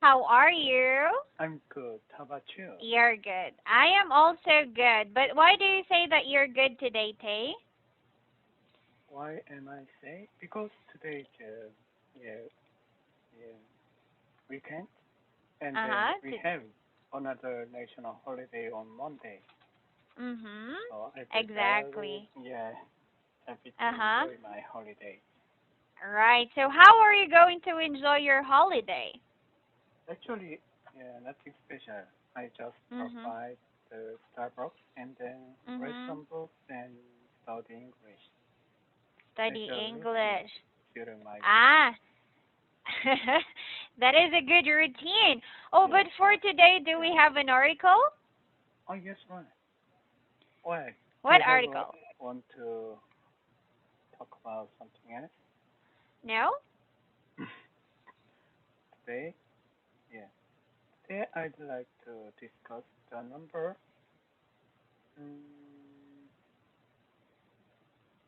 How are you? I'm good. How about you? You're good. I am also good. But why do you say that you're good today, Tay? Why am I saying? Because today is yeah, yeah, weekend, and then Uh-huh. we have another national holiday on Monday. Mm-hmm. So I'll be very Exactly. happy to Uh-huh. enjoy my holiday. Right. So how are you going to enjoy your holiday? Actually, yeah, nothing special. I just drop Mm-hmm. by the Starbucks and then read Mm-hmm. some books and study English. That's Study a routine English. during my weekend. Ah. That is a good routine. Oh, Yes, but for right. today, do we have an article? Oh, yes, right. Why? Do What you have article? want to talk about something else No? today? Yeah. Today I'd like to discuss the number. Mm,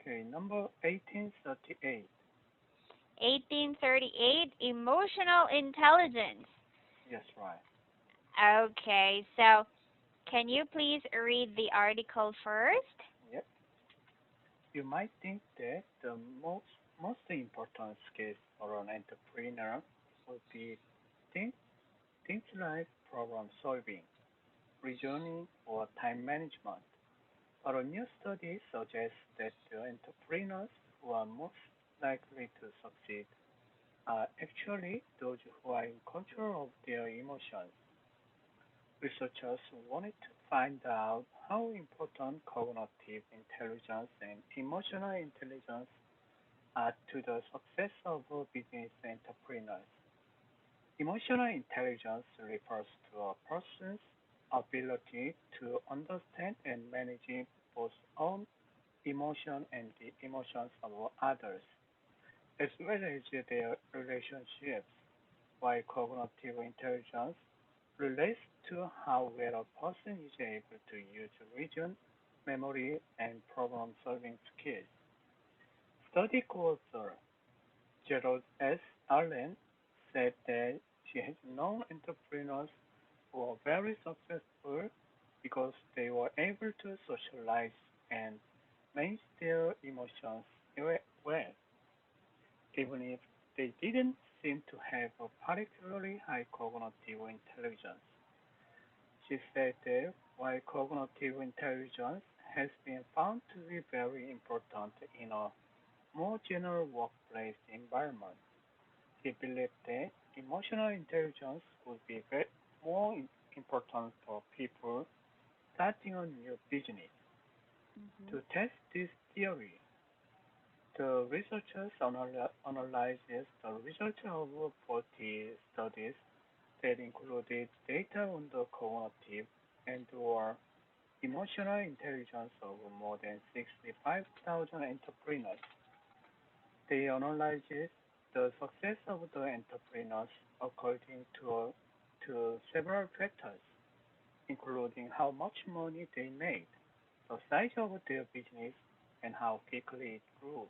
okay, number 1838. 1838, emotional intelligence. Yes, right. Okay, so can you please read the article first? Yep. You might think that the most important skills for an entrepreneur would be things things like problem solving, reasoning, or time management. But a new study suggests that the entrepreneurs who are most likely to succeed are actually those who are in control of their emotions. Researchers wanted to find out how important cognitive intelligence and emotional intelligence are to the success of business entrepreneurs. Emotional intelligence refers to a person's ability to understand and manage both own emotion and the emotions of others, as well as their relationships, while cognitive intelligence relates to how well a person is able to use reason, memory, and problem-solving skills. Study co-author Gerald S. Allen said that she has known entrepreneurs who are very successful because they were able to socialize and manage their emotions well, even if they didn't seem to have a particularly high cognitive intelligence. She said that while cognitive intelligence has been found to be very important in a more general workplace environment, she believed that emotional intelligence would be more important for people starting a new business. Mm-hmm. To test this theory, the researchers analyzed the results of 40 studies that included data on the cognitive and/or emotional intelligence of more than 65,000 entrepreneurs. They analyzed the success of the entrepreneurs according to several factors, including how much money they made, the size of their business, and how quickly it grew.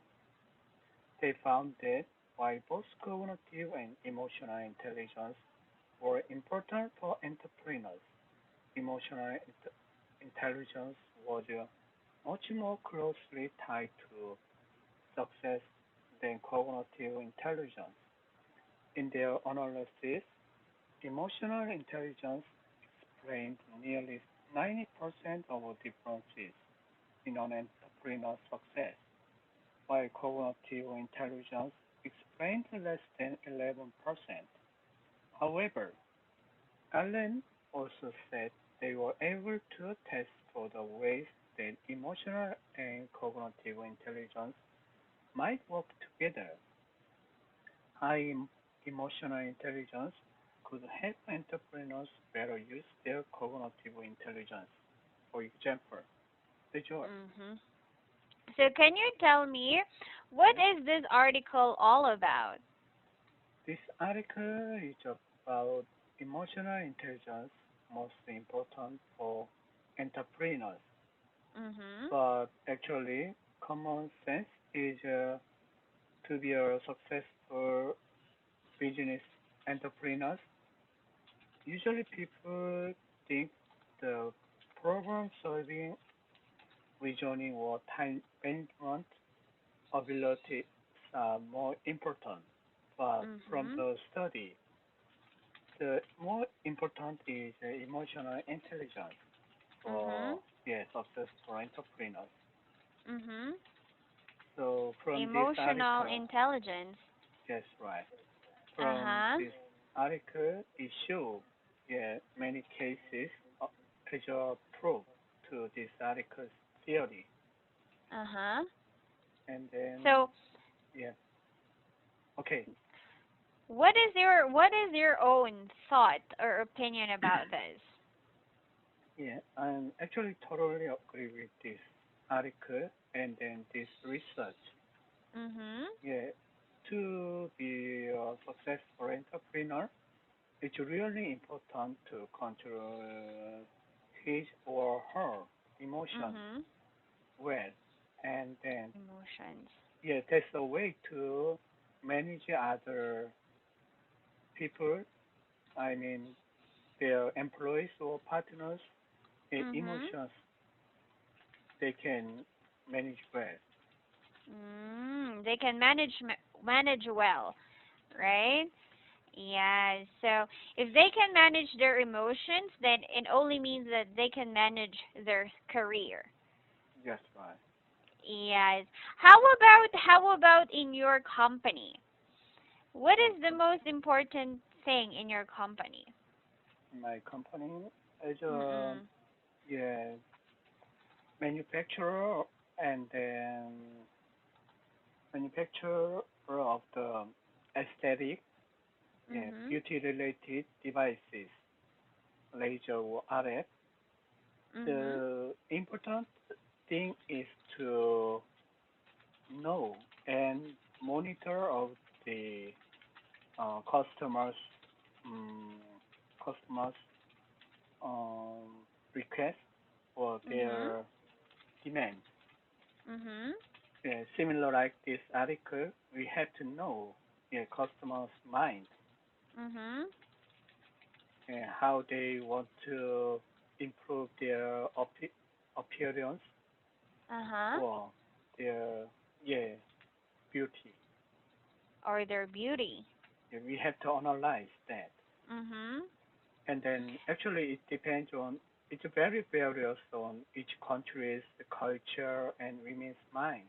They found that while both cognitive and emotional intelligence were important for entrepreneurs, emotional intelligence was much more closely tied to success than cognitive intelligence. In their analysis, emotional intelligence explained nearly 90% of differences in an entrepreneur's success, while cognitive intelligence explained less than 11%. However, Allen also said they were able to test for the ways that emotional and cognitive intelligence might work together. High emotional intelligence could help entrepreneurs better use their cognitive intelligence. For example, the joy. Mm-hmm. So can you tell me what Yeah. is this article all about? This article is about emotional intelligence, most important for entrepreneurs. Mm-hmm. But actually, common sense is to be a successful business entrepreneurs. Usually people think the problem solving, reasoning, or time management abilities are more important. But from Mhm. the study, the more important is emotional intelligence for Mhm. successful entrepreneurs. Mhm. So from this Emotional article, intelligence. yes, right. From Uh-huh. this article, it shows many cases as a proof to this article's theory. Uh-huh. And then, So, yeah, okay, what is your own thought or opinion about this? yeah, I'm actually totally agree with this article and then this research. Mhm. Yeah, to be a successful entrepreneur, it's really important to control his or her emotions Mhm. well. And then, Emotions. yeah, that's a way to manage other people. I mean, their employees or partners, Mhm. emotions they can manage well. They can manage well, right? Yeah. So if they can manage their emotions, then it only means that they can manage their career. Yes, right. Yes. How about in your company? What My is the most important thing in your company? my company is a Mm-mm. yeah manufacturer and then manufacturer of the aesthetic, yeah, Mhm. beauty related devices, laser or RF. Mhm. The important thing is to know and monitor of the customers um, customers request or Mhm. their demand. Mhm. Similar like this article, we have to know customers' mind Mhm. and how they want to improve their appearance Uh-huh. or their yeah beauty. Or their beauty. We have to analyze that, Mhm. and then actually it depends on it's very various on each country's culture and women's mind.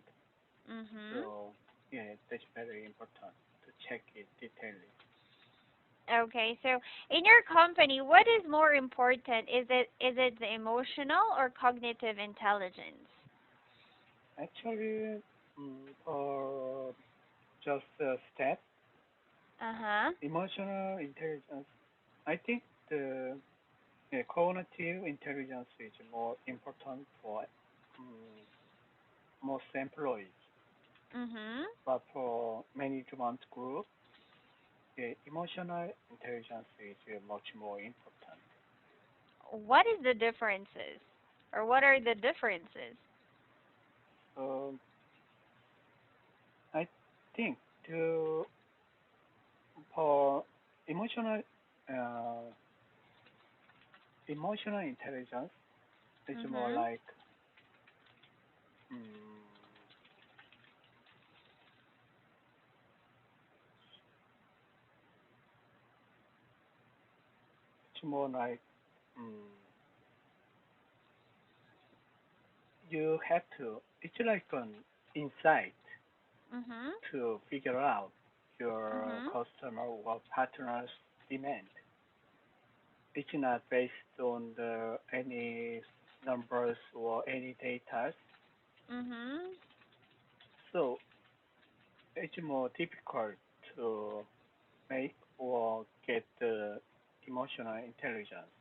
Mhm. So yeah, that's very important to check it detailedly. Okay, so in your company, what is more important? Is it the emotional or cognitive intelligence? Actually, for just a step, Uh-huh. emotional intelligence, I think the cognitive intelligence is more important for um, most employees. Mhm. But for management group, emotional intelligence is much more important. What is the differences? Or what are the differences? So I think to for emotional uh, emotional intelligence is more Mhm. like um, it's more like um, you have to. It's like an insight Mhm. to figure out your Mhm. customer or partner's demand. It's not based on any numbers or any data. Mhm. So it's more difficult to make or get the emotional intelligence.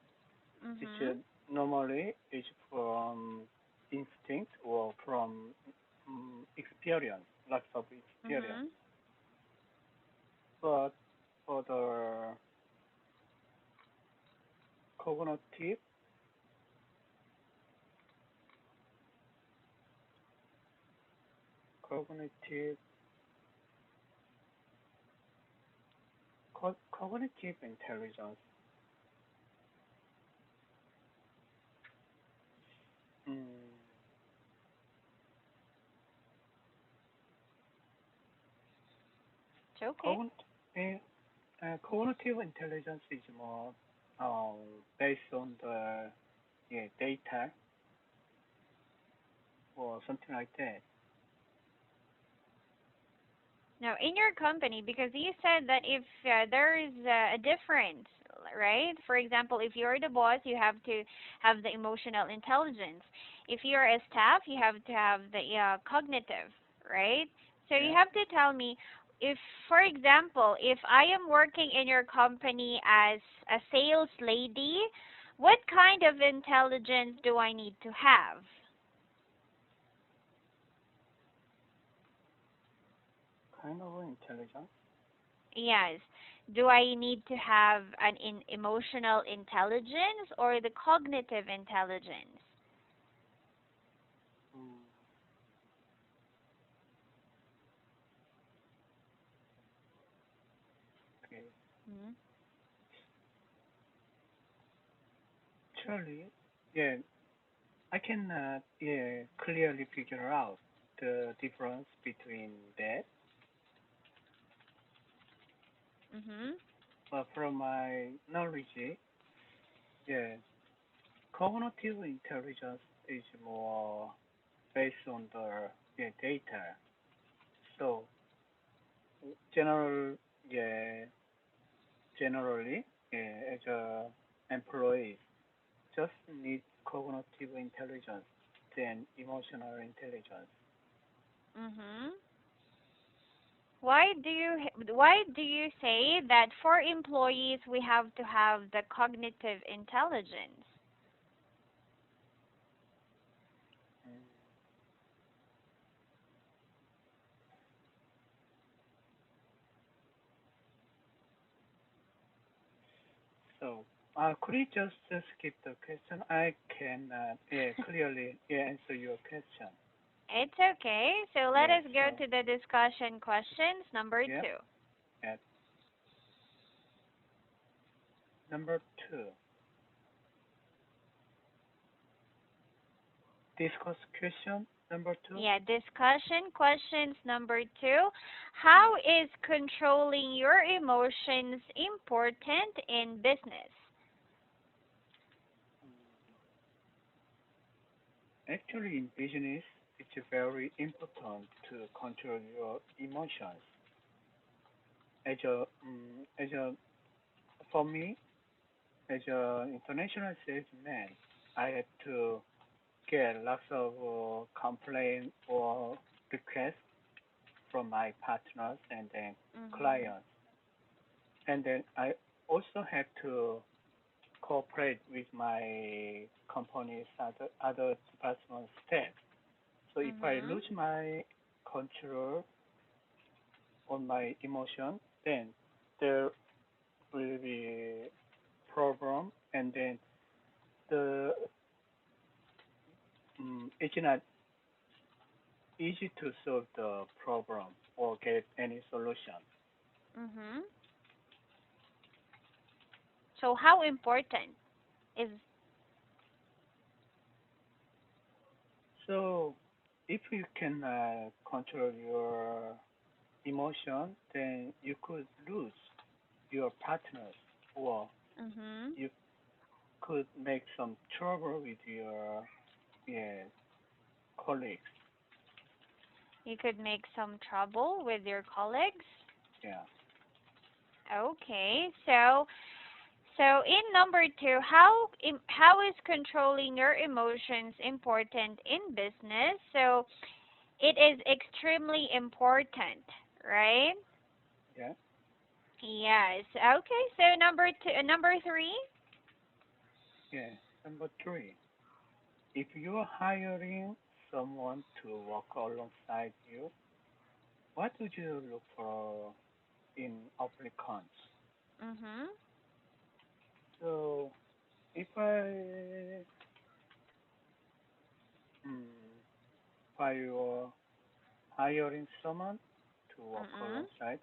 It's Mhm. normally it's from instinct or from experience, lots of experience. Mhm. But for the cognitive, cognitive, cognitive intelligence, It's okay. Cognitive intelligence is more based on the data or something like that. Now, in your company, because you said that if there is a difference, right? For example, if you're the boss, you have to have the emotional intelligence. If you're a staff, you have to have the cognitive, right? So you Yeah. have to tell me if, for example, if I am working in your company as a sales lady, what kind of intelligence do I need to have? Kind of intelligence. Yes. Do I need to have an emotional intelligence or the cognitive intelligence? Mm, okay. Hmm. Actually, yeah, I can clearly figure out the difference between that. Mhm. But from my knowledge, yeah, cognitive intelligence is more based on the data. So general, yeah, generally, as a employee, just need cognitive intelligence than emotional intelligence. Mhm. Why do you say that for employees we have to have the cognitive intelligence? Mm. So, could you just skip the question? I can clearly answer your question. It's okay. So let Yeah, us go so, to the discussion questions number yeah, 2. at number two, discuss question number two. Yeah, discussion questions number 2. Mm. How is controlling your emotions important in business? Actually, in business, it's very important to control your emotions. As a, for me, as an international salesman, I had to get lots of complaints or requests from my partners and then Mhm. clients. And then I also have to cooperate with my company's other department staff. So if I Mhm. lose my control on my emotion, then there will be problem, and then the it's not easy to solve the problem or get any solution. Mhm. So how important is So if you can control your emotion, then you could lose your partners, or mhm. you could make some trouble with your yeah, colleagues. You could make some trouble with your colleagues? Yeah. Okay. So in number 2, how is controlling your emotions important in business? So it is extremely important, right? Yeah. Yes. Okay. So number 3. Yeah. Number three, if you're hiring someone to work alongside you, what would you look for in applicants? Mhm. So if mm, I were hiring someone to work Mhm. alongside,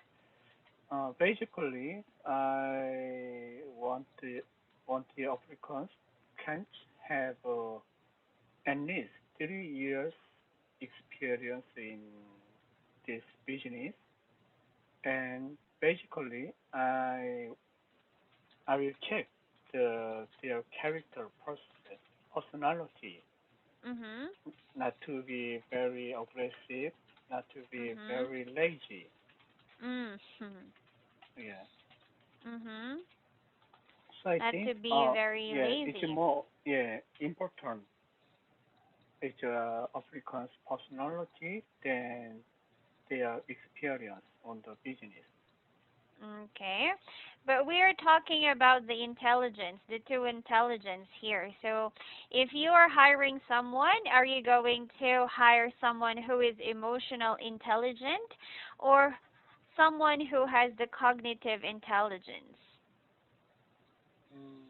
basically I want the applicants can have at least 3 years experience in this business, and basically I will check their character personality, Mhm. not to be very aggressive, not to be Mhm. very lazy. Mhm. Yeah. Mhm. So I Not think to be very yeah, it's lazy. more important. It's applicant's personality than their experience on the business. Okay. But we are talking about the intelligence, the two intelligence here. So, if you are hiring someone, are you going to hire someone who is emotional intelligent or someone who has the cognitive intelligence? Mm,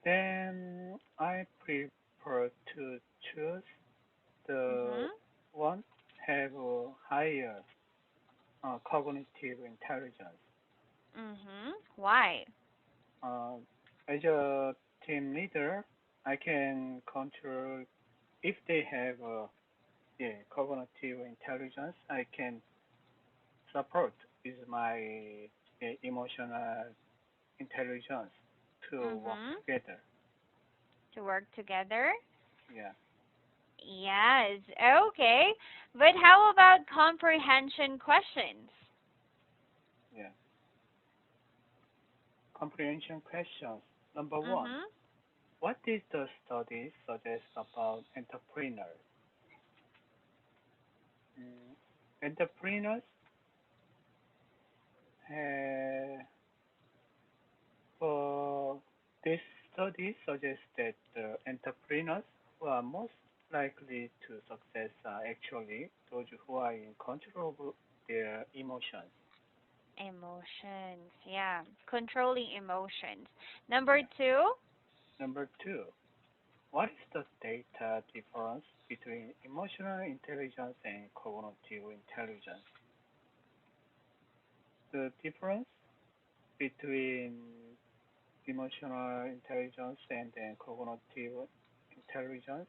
then I prefer to choose the Mhm. one have a higher cognitive intelligence. Mhm. Why? Uh, as a team leader, I can control if they have cognitive intelligence. I can support with my emotional intelligence to work Mhm. together. To work together? Yeah, Yes. Okay. But how about comprehension questions? yeah. Comprehension questions. Number one, Mhm. what did the study suggest about entrepreneurs? Mm, entrepreneurs have, for this study suggests that the entrepreneurs who are most likely to success are actually those who are in control of their emotions. Emotions. Yeah. Controlling emotions. Number Yeah. 2? Number two, what is the data difference between emotional intelligence and cognitive intelligence? The difference between emotional intelligence and then cognitive intelligence.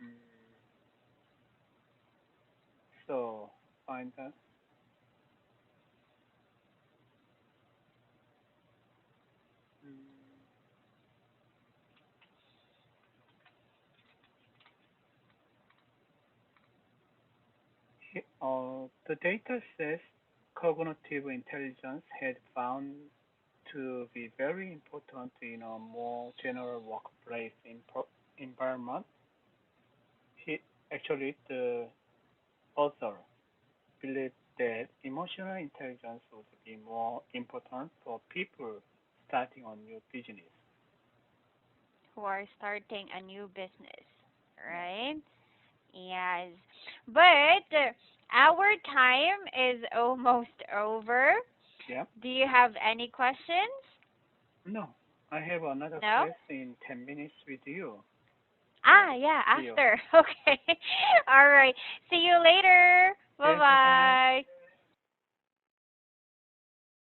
Mm, so find that. Mm, the data says cognitive intelligence had found to be very important in a more general workplace environment. He, actually, the author believed that emotional intelligence would be more important for people starting a new business. Who are starting a new business, Yeah. right? Yes. But our time is almost over. Yeah. Do you have any questions? No, I have another No? class in 10 minutes with you. Yeah. Ah, yeah, See you. after. Okay. All right. See you later. Okay. Bye bye. Bye-bye.